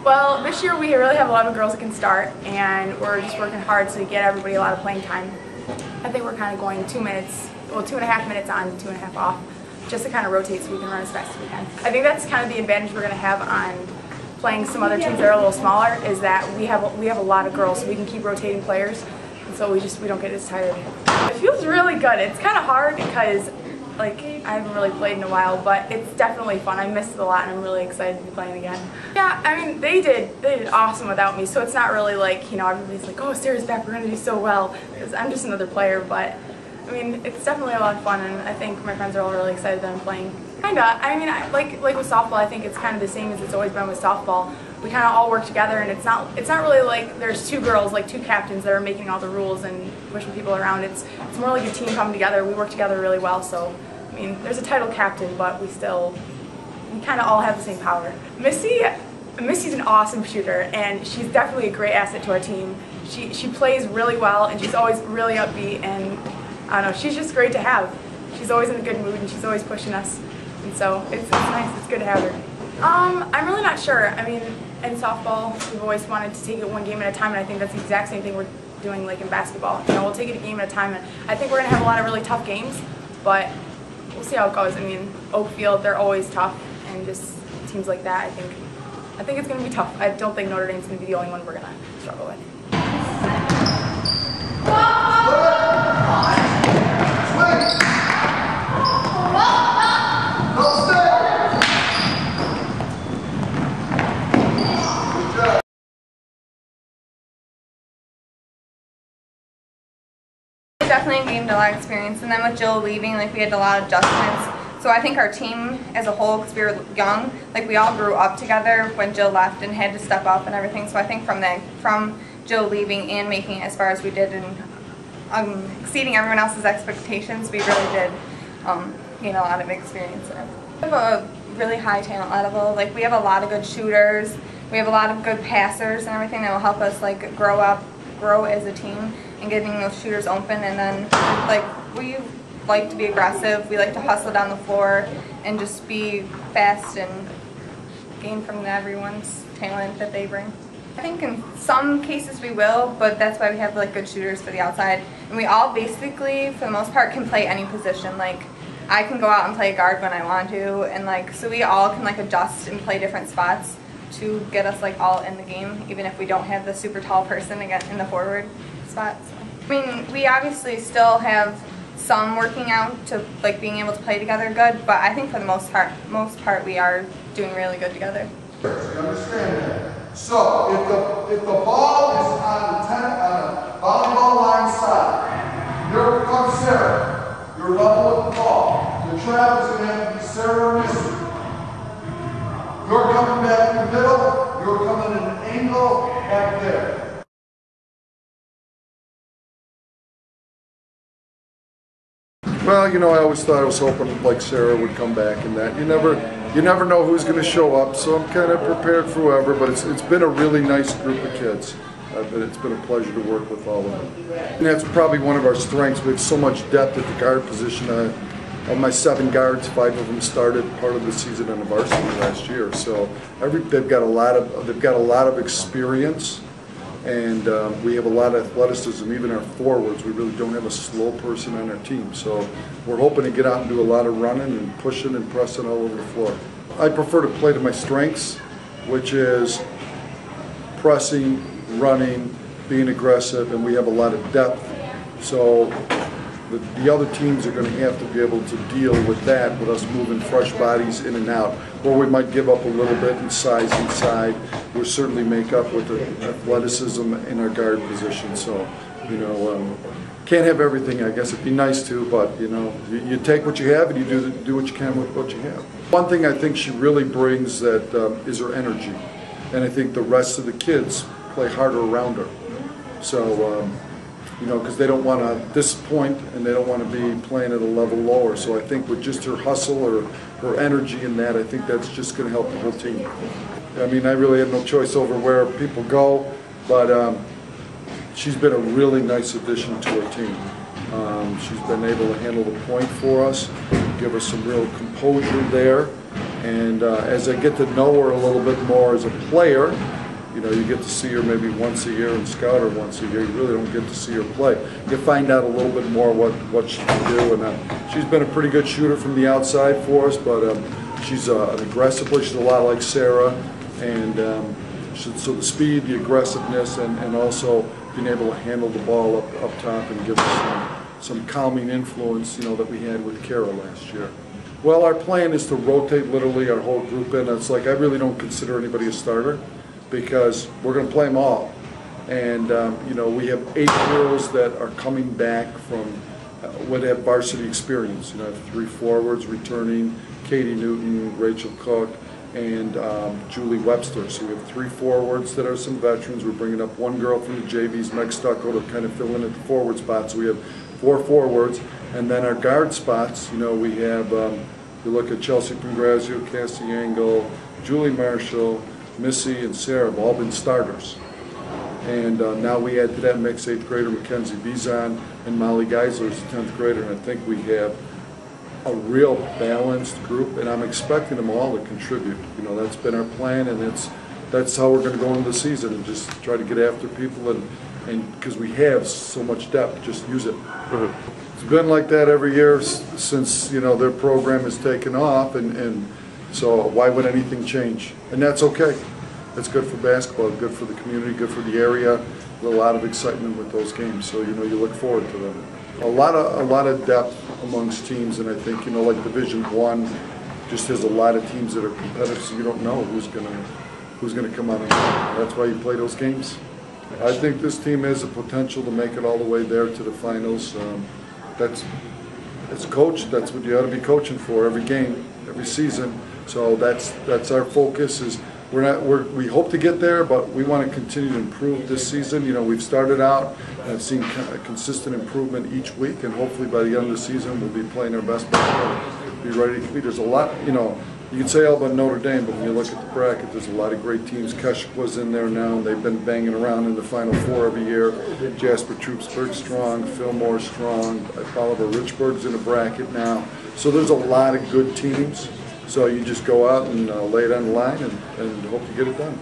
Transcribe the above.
Well, this year we really have a lot of girls that can start, and we're just working hard to get everybody a lot of playing time. I think we're kind of going 2 minutes, well 2.5 minutes on, 2.5 off, just to kind of rotate so we can run as fast as we can. I think that's kind of the advantage we're going to have on playing some other teams that are a little smaller, is that we have a lot of girls, so we can keep rotating players, and so we don't get as tired. It feels really good. It's kind of hard because I haven't really played in a while, but it's definitely fun. I missed it a lot, and I'm really excited to be playing again. Yeah, I mean, they did awesome without me, so it's not really like, you know, everybody's like, oh, Sarah's back, we're going to do so well, because I'm just another player, but I mean, it's definitely a lot of fun, and I think my friends are all really excited that I'm playing. Kinda. I mean, like with softball, I think it's kind of the same as it's always been with softball. We kind of all work together, and it's not really like there's two girls, like two captains that are making all the rules and pushing people around. It's more like a team coming together. We work together really well, so I mean, there's a title captain, but we kind of all have the same power. Missy's an awesome shooter, and she's definitely a great asset to our team. She plays really well, and she's always really upbeat, and I don't know, she's just great to have. She's always in a good mood, and she's always pushing us, and so it's nice. It's good to have her. I'm really not sure. I mean, in softball, we've always wanted to take it one game at a time, and I think that's the exact same thing we're doing like in basketball. You know, we'll take it a game at a time, and I think we're gonna have a lot of really tough games, but we'll see how it goes. I mean, Oakfield, they're always tough, and just teams like that, I think it's going to be tough. I don't think Notre Dame's going to be the only one we're going to struggle with. Definitely gained a lot of experience, and then with Jill leaving, like, we had a lot of adjustments. So I think our team as a whole, because we were young, like, we all grew up together when Jill left and had to step up and everything. So I think from Jill leaving and making it as far as we did and exceeding everyone else's expectations, we really did gain a lot of experience. We have a really high talent level. Like, we have a lot of good shooters. We have a lot of good passers and everything that will help us like grow as a team and getting those shooters open. And then like we like to be aggressive. We like to hustle down the floor and just be fast and gain from everyone's talent that they bring. I think in some cases we will, but that's why we have like good shooters for the outside. And we all basically, for the most part, can play any position. Like, I can go out and play guard when I want to, and like, so we all can like adjust and play different spots to get us like all in the game, even if we don't have the super tall person to get in the forward spot. So, I mean, we obviously still have some working out to like being able to play together good, but I think for the most part we are doing really good together. You understand that? So if the ball is on the volleyball line side, here comes Sarah. You're level with the ball. The trap is going to have to be Sarah or Missy. You're coming back in the middle. You're coming in an angle back there. Well, you know, I always thought, I was hoping like Sarah would come back and that. You never know who's going to show up, so I'm kind of prepared for whoever, but it's been a really nice group of kids. It's been a pleasure to work with all of them. And that's probably one of our strengths. We have so much depth at the guard position. Of my 7 guards, 5 of them started part of the season on the varsity last year. So they've got a lot of experience. And we have a lot of athleticism. Even our forwards, we really don't have a slow person on our team. So we're hoping to get out and do a lot of running and pushing and pressing all over the floor. I prefer to play to my strengths, which is pressing, running, being aggressive, and we have a lot of depth. So the other teams are going to have to be able to deal with that, with us moving fresh bodies in and out. Or we might give up a little bit in size inside. We'll certainly make up with the athleticism in our guard position. So, you know, can't have everything. I guess it'd be nice to, but you know, you take what you have and you do what you can with what you have. One thing I think she really brings that is her energy, and I think the rest of the kids play harder around her. So. You know, because they don't want to disappoint and they don't want to be playing at a level lower. So I think with just her hustle or her energy in that, I think that's just going to help the whole team. I mean, I really have no choice over where people go, but she's been a really nice addition to our team. She's been able to handle the point for us, give us some real composure there, And as I get to know her a little bit more as a player, you know, you get to see her maybe once a year and scout her once a year. You really don't get to see her play. You find out a little bit more what she can do. And she's been a pretty good shooter from the outside for us, but she's an aggressive player. She's a lot like Sarah. And so the speed, the aggressiveness, and also being able to handle the ball up top and give us some calming influence, you know, that we had with Kara last year. Well, our plan is to rotate literally our whole group in. It's like I really don't consider anybody a starter because we're going to play them all. And, you know, we have 8 girls that are coming back from would have varsity experience. You know, I have 3 forwards returning, Katie Newton, Rachel Cook, and Julie Webster. So we have 3 forwards that are some veterans. We're bringing up 1 girl from the JVs, Meg Stucco, to kind of fill in at the forward spot. So we have 4 forwards. And then our guard spots, you know, we have, you look at Chelsea Pangrazio, Cassie Angle, Julie Marshall, Missy, and Sarah have all been starters. And now we add to that mix 8th grader Mackenzie Bizon and Molly Geisler is a 10th grader. And I think we have a real balanced group, and I'm expecting them all to contribute. You know, that's been our plan, and that's how we're going to go into the season and just try to get after people, and because we have so much depth, just use it. It's been like that every year since, you know, their program has taken off, and so why would anything change? And that's okay. It's good for basketball, good for the community, good for the area. A lot of excitement with those games, so, you know, you look forward to them. A lot of depth amongst teams, and I think, you know, like Division I just has a lot of teams that are competitive, so you don't know who's gonna come out on top. That's why you play those games. I think this team has the potential to make it all the way there to the finals. As a coach, that's what you ought to be coaching for every game, every season. So that's our focus. Is we hope to get there, but we want to continue to improve this season. You know, we've started out and I've seen a consistent improvement each week, and hopefully by the end of the season we'll be playing our best basketball, be ready to compete. There's a lot, you know, you can say Elba and Notre Dame, but when you look at the bracket, there's a lot of great teams. Keshika's in there now. They've been banging around in the Final Four every year. Jasper Troopsburg strong, Fillmore strong. Oliver Richburg's in the bracket now. So there's a lot of good teams. So you just go out and lay it on the line and hope to get it done.